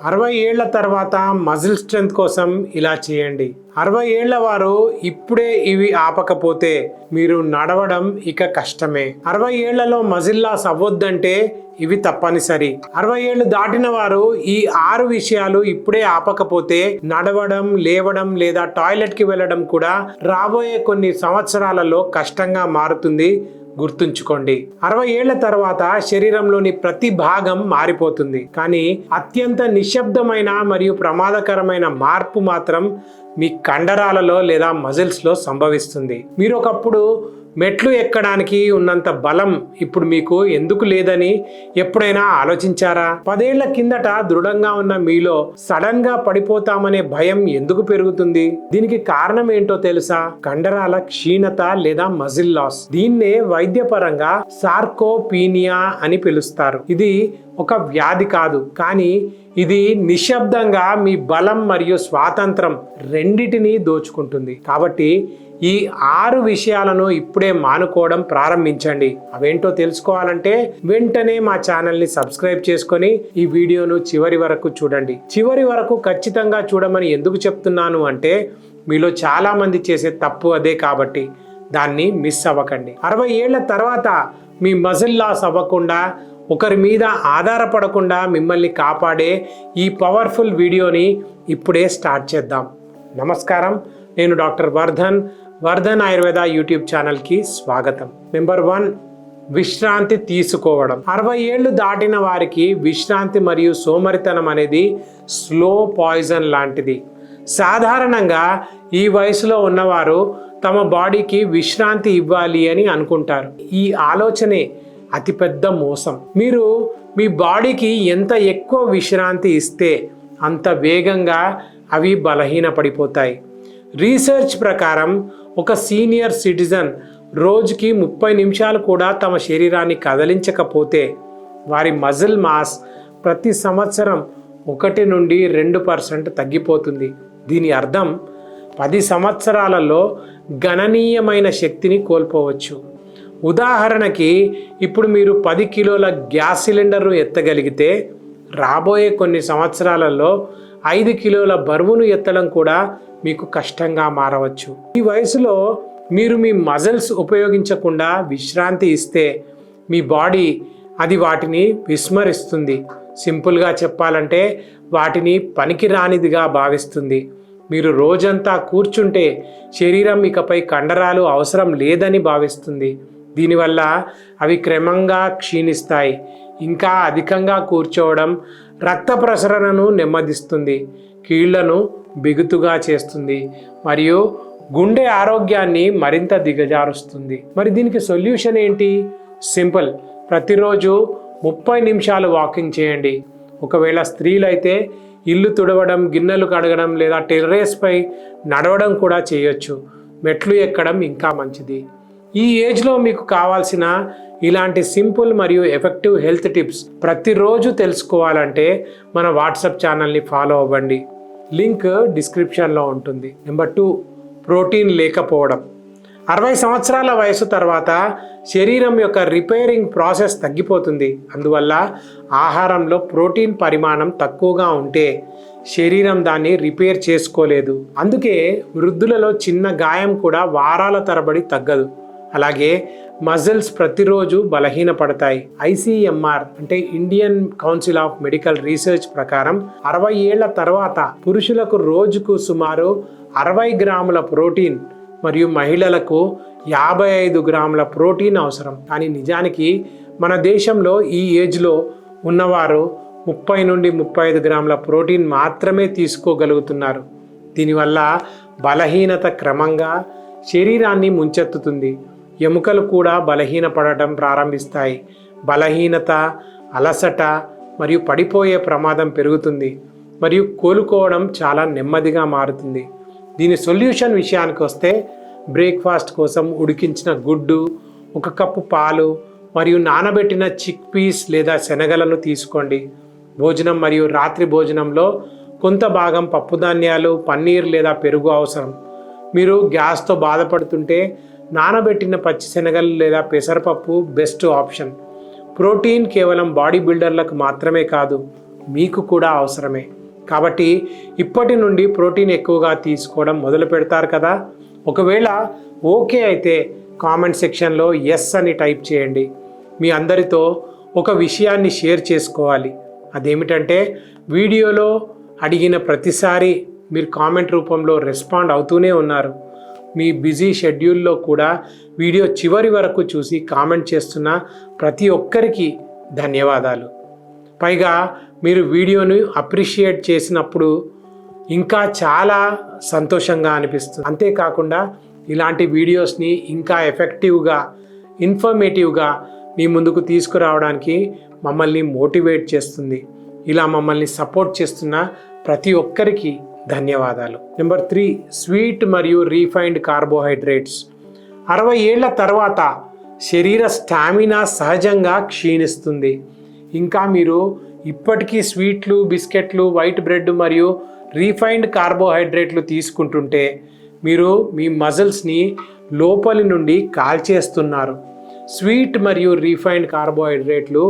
60 ఏళ్ల తర్వాత muscle strength కోసం ఇలా చేయండి. 60 ఏళ్ల వారు ఇప్పుడే ఇవి ఆపకపోతే మీరు నడవడం ఇక కష్టమే. 60 ఏళ్లలో మజిల్ లాస్ అవ్వొద్దంటే ఇవి తప్పనిసరి. 60 ఏళ్లు దాటిన వారు ఈ 6 విషయాలు ఇప్పుడే ఆపకపోతే నడవడం, లేవడం లేదా టాయిలెట్ కి వెళ్ళడం కూడా రాబోయే కొన్ని సంవత్సరాలలో కష్టంగా మారుతుంది. గుర్తుంచుకోండి, 60 ఏళ్ల తర్వాత శరీరంలోని ప్రతి భాగం మారిపోతుంది, కానీ అత్యంత నిశ్శబ్దమైన మరియు ప్రమాదకరమైన మార్పు మాత్రం మీ కండరాలలో లేదా మజిల్స్ లో సంభవిస్తుంది. మీరు ఒకప్పుడు మెట్లు ఎక్కడానికి ఉన్నంత బలం ఇప్పుడు మీకు ఎందుకు లేదని ఎప్పుడైనా ఆలోచించారా? 10 ఏళ్ల కిందట దృఢంగా ఉన్న మీలో సడన్ గా పడిపోతామనే భయం ఎందుకు పెరుగుతుంది? దీనికి కారణం ఏంటో తెలుసా? కండరాల క్షీణత లేదా మజిల్ లాస్. దీన్నే వైద్యపరంగా సార్కోపీనియా అని పిలుస్తారు. ఇది ఒక వ్యాధి కాదు, కానీ ఇది నిశ్శబ్దంగా మీ బలం మరియు స్వాతంత్రం రెండిటిని దోచుకుంటుంది. కాబట్టి ఈ 6 విషయాలను ఇప్పుడే మానుకోవడం ప్రారంభించండి. అవేంటో తెలుసుకోవాలంటే వెంటనే మా ఛానల్ ని సబ్స్క్రైబ్ చేసుకొని ఈ వీడియోను చివరి వరకు చూడండి. చివరి వరకు ఖచ్చితంగా చూడమని ఎందుకు చెప్తున్నాను అంటే మీలో చాలా మంది చేసే తప్పు అదే, కాబట్టి దాన్ని మిస్ అవ్వకండి. 60 ఏళ్ల తర్వాత మీ మజిల్ లాస్ అవ్వకుండా, ఒకరి మీద ఆధారపడకుండా మిమ్మల్ని కాపాడే ఈ పవర్ఫుల్ వీడియోని ఇప్పుడే స్టార్ట్ చేద్దాం. నమస్కారం, నేను డాక్టర్ వర్ధన్ ఆయుర్వేద యూట్యూబ్ ఛానల్కి స్వాగతం. నెంబర్ 1, విశ్రాంతి తీసుకోవడం. 60 ఏళ్లు దాటిన వారికి విశ్రాంతి మరియు సోమరితనం అనేది స్లో పాయిజన్ లాంటిది. సాధారణంగా ఈ వయసులో ఉన్నవారు తమ బాడీకి విశ్రాంతి ఇవ్వాలి అని అనుకుంటారు. ఈ ఆలోచనే అతిపెద్ద మోసం. మీరు మీ బాడీకి ఎంత ఎక్కువ విశ్రాంతి ఇస్తే అంత వేగంగా అవి బలహీనపడిపోతాయి. రీసెర్చ్ ప్రకారం ఒక సీనియర్ సిటిజన్ రోజుకి 30 నిమిషాలు కూడా తమ శరీరాన్ని కదిలించకపోతే వారి మజిల్ మాస్ ప్రతి సంవత్సరం 1 నుండి 2% తగ్గిపోతుంది. దీని అర్థం 10 సంవత్సరాలలో గణనీయమైన శక్తిని కోల్పోవచ్చు. ఉదాహరణకి, ఇప్పుడు మీరు 10 కిలోల గ్యాస్ సిలిండర్ను ఎత్తగలిగితే రాబోయే కొన్ని సంవత్సరాలలో 5 కిలోల బరువును ఎత్తడం కూడా మీకు కష్టంగా మారవచ్చు. ఈ వయసులో మీరు మీ మజిల్స్ ఉపయోగించకుండా విశ్రాంతి ఇస్తే మీ బాడీ వాటిని విస్మరిస్తుంది. సింపుల్గా చెప్పాలంటే వాటిని పనికిరానిదిగా భావిస్తుంది. మీరు రోజంతా కూర్చుంటే శరీరం ఇకపై కండరాలు అవసరం లేదని భావిస్తుంది. దీనివల్ల అవి క్రమంగా క్షీణిస్తాయి. ఇంకా అధికంగా కూర్చోవడం రక్త ప్రసరణను నెమ్మదిస్తుంది, కీళ్లను బిగుతుగా చేస్తుంది మరియు గుండె ఆరోగ్యాన్ని మరింత దిగజారుస్తుంది. మరి దీనికి సొల్యూషన్ ఏంటి? సింపుల్. ప్రతిరోజు 30 నిమిషాలు వాకింగ్ చేయండి. ఒకవేళ స్త్రీలైతే ఇల్లు తుడవడం, గిన్నెలు కడగడం లేదా టెర్రేస్ పై నడవడం కూడా చేయొచ్చు. మెట్లు ఎక్కడం ఇంకా మంచిది. ఈ ఏజ్లో మీకు కావాల్సిన ఇలాంటి సింపుల్ మరియు ఎఫెక్టివ్ హెల్త్ టిప్స్ ప్రతిరోజు తెలుసుకోవాలంటే మన వాట్సాప్ ఛానల్ని ఫాలో అవ్వండి. లింక్ డిస్క్రిప్షన్లో ఉంటుంది. నెంబర్ 2, ప్రోటీన్ లేకపోవడం. 60 సంవత్సరాల వయసు తర్వాత శరీరం యొక్క రిపేరింగ్ ప్రాసెస్ తగ్గిపోతుంది. అందువల్ల ఆహారంలో ప్రోటీన్ పరిమాణం తక్కువగా ఉంటే శరీరం దాన్ని రిపేర్ చేసుకోలేదు. అందుకే వృద్ధులలో చిన్న గాయం కూడా వారాల తరబడి తగ్గదు. అలాగే మజిల్స్ ప్రతిరోజు బలహీనపడతాయి. ICMR అంటే Indian council of medical research ప్రకారం 60 ఏళ్ల తర్వాత పురుషులకు రోజుకు సుమారు 60 గ్రాముల ప్రోటీన్ మరియు మహిళలకు 55 గ్రాముల ప్రోటీన్ అవసరం. కానీ నిజానికి మన దేశంలో ఈ ఏజ్లో ఉన్నవారు 30 నుండి 35 గ్రాముల ప్రోటీన్ మాత్రమే తీసుకోగలుగుతున్నారు. దీనివల్ల బలహీనత క్రమంగా శరీరాన్ని ముంచెత్తుతుంది. ఎముకలు కూడా బలహీనపడటం ప్రారంభిస్తాయి. బలహీనత, అలసట మరియు పడిపోయే ప్రమాదం పెరుగుతుంది మరియు కోలుకోవడం చాలా నెమ్మదిగా మారుతుంది. దీని సొల్యూషన్ విషయానికి వస్తే బ్రేక్ఫాస్ట్ కోసం ఉడికించిన గుడ్డు, 1 కప్పు పాలు మరియు నానబెట్టిన చిక్ పీస్ లేదా శనగలను తీసుకోండి. భోజనం మరియు రాత్రి భోజనంలో కొంత భాగం పప్పుధాన్యాలు, పన్నీర్ లేదా పెరుగు అవసరం. మీరు గ్యాస్తో బాధపడుతుంటే నానబెట్టిన పచ్చి శనగలు లేదా పెసరపప్పు బెస్ట్ ఆప్షన్. ప్రోటీన్ కేవలం బాడీ బిల్డర్లకు మాత్రమే కాదు, మీకు కూడా అవసరమే. కాబట్టి ఇప్పటి నుండి ప్రోటీన్ ఎక్కువగా తీసుకోవడం మొదలు పెడతారు కదా. ఒకవేళ ఓకే అయితే కామెంట్ సెక్షన్లో ఎస్ అని టైప్ చేయండి. మీ అందరితో ఒక విషయాన్ని షేర్ చేసుకోవాలి. అదేమిటంటే వీడియోలో అడిగిన ప్రతిసారి మీరు కామెంట్ రూపంలో రెస్పాండ్ అవుతూనే ఉన్నారు. మీ బిజీ షెడ్యూల్లో కూడా వీడియో చివరి వరకు చూసి కామెంట్ చేస్తున్న ప్రతి ఒక్కరికి ధన్యవాదాలు. పైగా మీరు వీడియోను అప్రిషియేట్ చేసినప్పుడు ఇంకా చాలా సంతోషంగా అనిపిస్తుంది. అంతేకాకుండా ఇలాంటి వీడియోస్ని ఇంకా ఎఫెక్టివ్గా, ఇన్ఫర్మేటివ్గా మీ ముందుకు తీసుకురావడానికి మమ్మల్ని మోటివేట్ చేస్తుంది. ఇలా మమ్మల్ని సపోర్ట్ చేస్తున్న ప్రతి ఒక్కరికి ధన్యవాదాలు. నెంబర్ 3, స్వీట్ మరియు రీఫైన్డ్ కార్బోహైడ్రేట్స్. 60 ఏళ్ల తర్వాత శరీర స్టామినా సహజంగా క్షీణిస్తుంది. ఇంకా మీరు ఇప్పటికీ స్వీట్లు, బిస్కెట్లు, వైట్ బ్రెడ్ మరియు రీఫైన్డ్ కార్బోహైడ్రేట్లు తీసుకుంటుంటే మీరు మీ మజిల్స్ని లోపలి నుండి కాల్చేస్తున్నారు. స్వీట్ మరియు రీఫైన్డ్ కార్బోహైడ్రేట్లు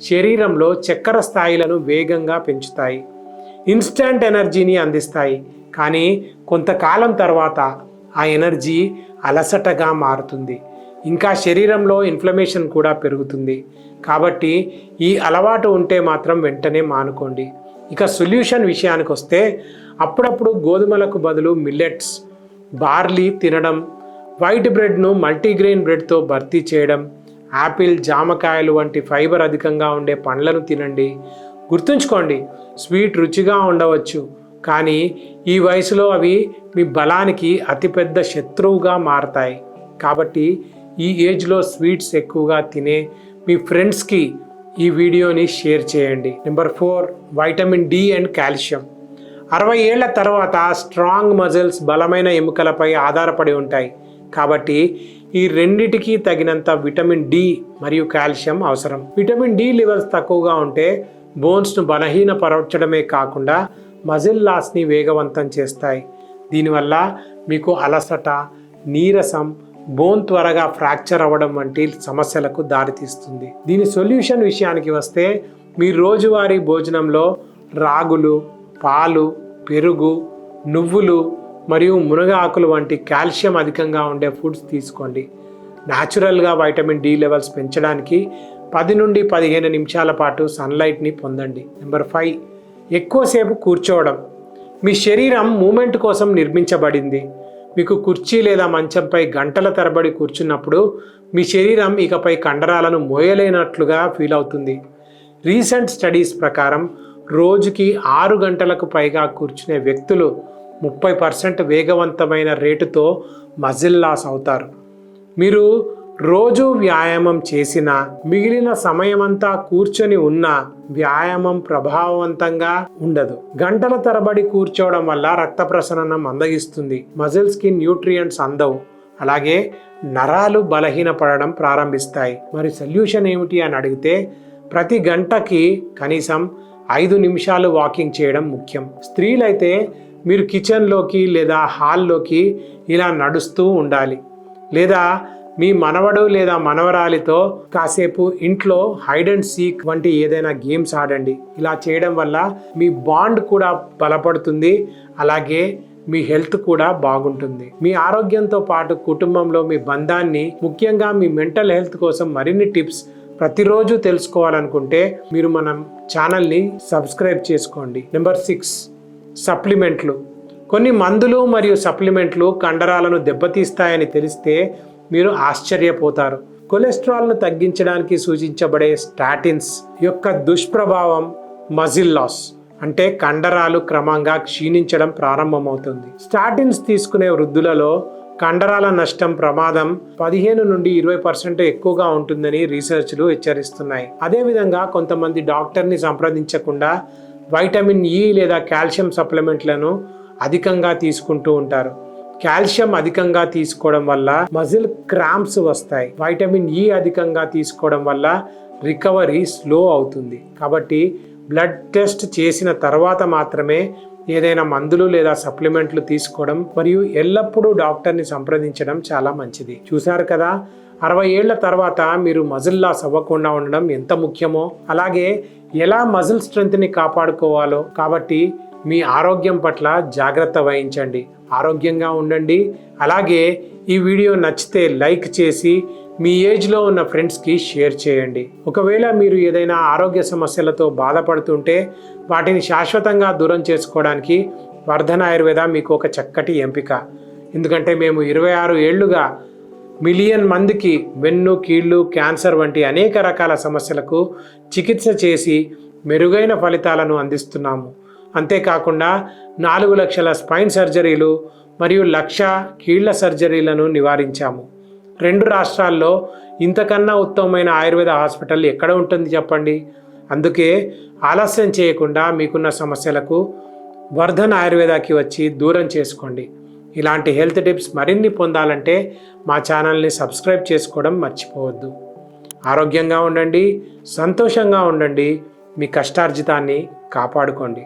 శరీరంలో చక్కెర స్థాయిలను వేగంగా పెంచుతాయి, ఇన్స్టంట్ ఎనర్జీని అందిస్తాయి. కానీ కొంతకాలం తర్వాత ఆ ఎనర్జీ అలసటగా మారుతుంది. ఇంకా శరీరంలో ఇన్ఫ్లమేషన్ కూడా పెరుగుతుంది. కాబట్టి ఈ అలవాటు ఉంటే మాత్రం వెంటనే మానుకోండి. ఇక సొల్యూషన్ విషయానికి వస్తే అప్పుడప్పుడు గోధుమలకు బదులు మిల్లెట్స్, బార్లీ తినడం, వైట్ బ్రెడ్ను మల్టీగ్రెయిన్ బ్రెడ్తో భర్తీ చేయడం, యాపిల్, జామకాయలు వంటి ఫైబర్ అధికంగా ఉండే పండ్లను తినండి. గుర్తుంచుకోండి, స్వీట్ రుచిగా ఉండవచ్చు, కానీ ఈ వయసులో అవి మీ బలానికి అతిపెద్ద శత్రువుగా మారతాయి. కాబట్టి ఈ ఏజ్లో స్వీట్స్ ఎక్కువగా తినే మీ ఫ్రెండ్స్కి ఈ వీడియోని షేర్ చేయండి. Number 4, vitamin D and calcium. 60 ఏళ్ల తర్వాత స్ట్రాంగ్ మజిల్స్ బలమైన ఎముకలపై ఆధారపడి ఉంటాయి. కాబట్టి ఈ రెండిటికి తగినంత విటమిన్ డి మరియు కాల్షియం అవసరం. విటమిన్ డి లెవెల్స్ తక్కువగా ఉంటే బోన్స్ను బలహీనపరచడమే కాకుండా మజిల్ లాస్ని వేగవంతం చేస్తాయి. దీనివల్ల మీకు అలసట, నీరసం, బోన్ త్వరగా ఫ్రాక్చర్ అవ్వడం వంటి సమస్యలకు దారితీస్తుంది. దీని సొల్యూషన్ విషయానికి వస్తే మీ రోజువారీ భోజనంలో రాగులు, పాలు, పెరుగు, నువ్వులు మరియు మునగ ఆకులు వంటి కాల్షియం అధికంగా ఉండే ఫుడ్స్ తీసుకోండి. న్యాచురల్గా వైటమిన్ డి లెవెల్స్ పెంచడానికి 10 నుండి 15 నిమిషాల పాటు సన్లైట్ని పొందండి. నెంబర్ 5, ఎక్కువసేపు కూర్చోవడం. మీ శరీరం మూమెంట్ కోసం నిర్మించబడింది. మీకు కుర్చీ లేదా మంచంపై గంటల తరబడి కూర్చున్నప్పుడు మీ శరీరం ఇకపై కండరాలను మోయలేనట్లుగా ఫీల్ అవుతుంది. రీసెంట్ స్టడీస్ ప్రకారం రోజుకి 6 గంటలకు పైగా కూర్చునే వ్యక్తులు 30% వేగవంతమైన రేటుతో మజిల్ లాస్ అవుతారు. మీరు రోజు వ్యాయామం చేసిన మిగిలిన సమయమంతా కూర్చొని ఉన్న వ్యాయామం ప్రభావవంతంగా ఉండదు. గంటల తరబడి కూర్చోవడం వల్ల రక్త ప్రసరణ మందగిస్తుంది, మజిల్స్కి న్యూట్రియంట్స్ అందవు, అలాగే నరాలు బలహీనపడడం ప్రారంభిస్తాయి. మరి సొల్యూషన్ ఏమిటి అని అడిగితే ప్రతి గంటకి కనీసం 5 నిమిషాలు వాకింగ్ చేయడం ముఖ్యం. స్త్రీలైతే మీరు కిచెన్లోకి లేదా హాల్లోకి ఇలా నడుస్తూ ఉండాలి. లేదా మీ మనవడు లేదా మనవరాలితో కాసేపు ఇంట్లో హైడ్ అండ్ సీక్ వంటి ఏదైనా గేమ్స్ ఆడండి. ఇలా చేయడం వల్ల మీ బాండ్ కూడా బలపడుతుంది, అలాగే మీ హెల్త్ కూడా బాగుంటుంది. మీ ఆరోగ్యంతో పాటు కుటుంబంలో మీ బంధాన్ని, ముఖ్యంగా మీ మెంటల్ హెల్త్ కోసం మరిన్ని టిప్స్ ప్రతిరోజు తెలుసుకోవాలనుకుంటే మీరు మన ఛానల్ని సబ్స్క్రైబ్ చేసుకోండి. నెంబర్ 6, సప్లిమెంట్లు. కొన్ని మందులు మరియు సప్లిమెంట్లు కండరాలను దెబ్బతీస్తాయని తెలిస్తే మీరు ఆశ్చర్యపోతారు. కొలెస్ట్రాల్ను తగ్గించడానికి సూచించబడే స్టాటిన్స్ యొక్క దుష్ప్రభావం మజిల్ లాస్, అంటే కండరాలు క్రమంగా క్షీణించడం ప్రారంభమవుతుంది. స్టాటిన్స్ తీసుకునే వృద్ధులలో కండరాల నష్టం ప్రమాదం 15 నుండి 20% ఎక్కువగా ఉంటుందని రీసెర్చ్లు హెచ్చరిస్తున్నాయి. అదేవిధంగా కొంతమంది డాక్టర్ని సంప్రదించకుండా వైటమిన్ ఇ లేదా కాల్షియం సప్లిమెంట్లను అధికంగా తీసుకుంటూ ఉంటారు. కాల్షియం అధికంగా తీసుకోవడం వల్ల మజిల్ క్రాంప్స్ వస్తాయి. వైటమిన్ ఇ అధికంగా తీసుకోవడం వల్ల రికవరీ స్లో అవుతుంది. కాబట్టి బ్లడ్ టెస్ట్ చేసిన తర్వాత మాత్రమే ఏదైనా మందులు లేదా సప్లిమెంట్లు తీసుకోవడం మరియు ఎల్లప్పుడూ డాక్టర్ని సంప్రదించడం చాలా మంచిది. చూశారు కదా, 60 ఏళ్ల తర్వాత మీరు మజిల్ లాస్ అవ్వకుండా ఉండడం ఎంత ముఖ్యమో, అలాగే ఎలా మజిల్ స్ట్రెంగ్త్ని కాపాడుకోవాలో. కాబట్టి మీ ఆరోగ్యం పట్ల జాగ్రత్త వహించండి, ఆరోగ్యంగా ఉండండి. అలాగే ఈ వీడియో నచ్చితే లైక్ చేసి మీ ఏజ్లో ఉన్న ఫ్రెండ్స్కి షేర్ చేయండి. ఒకవేళ మీరు ఏదైనా ఆరోగ్య సమస్యలతో బాధపడుతుంటే వాటిని శాశ్వతంగా దూరం చేసుకోవడానికి వర్ధన్ ఆయుర్వేద మీకు ఒక చక్కటి ఎంపిక. ఎందుకంటే మేము 26 ఏళ్లుగా మిలియన్ మందికి వెన్ను, కీళ్ళు, క్యాన్సర్ వంటి అనేక రకాల సమస్యలకు చికిత్స చేసి మెరుగైన ఫలితాలను అందిస్తున్నాము. అంతేకాకుండా 4 లక్షల స్పైన్ సర్జరీలు మరియు 1,00,000 కీళ్ల సర్జరీలను నివారించాము. 2 రాష్ట్రాల్లో ఇంతకన్నా ఉత్తమమైన ఆయుర్వేద హాస్పిటల్ ఎక్కడ ఉంటుంది చెప్పండి. అందుకే ఆలస్యం చేయకుండా మీకున్న సమస్యలకు వర్ధన్ ఆయుర్వేదాకి వచ్చి దూరం చేసుకోండి. ఇలాంటి హెల్త్ టిప్స్ మరిన్ని పొందాలంటే మా ఛానల్ని సబ్స్క్రైబ్ చేసుకోవడం మర్చిపోవద్దు. ఆరోగ్యంగా ఉండండి, సంతోషంగా ఉండండి, మీ కష్టార్జితాన్ని కాపాడుకోండి.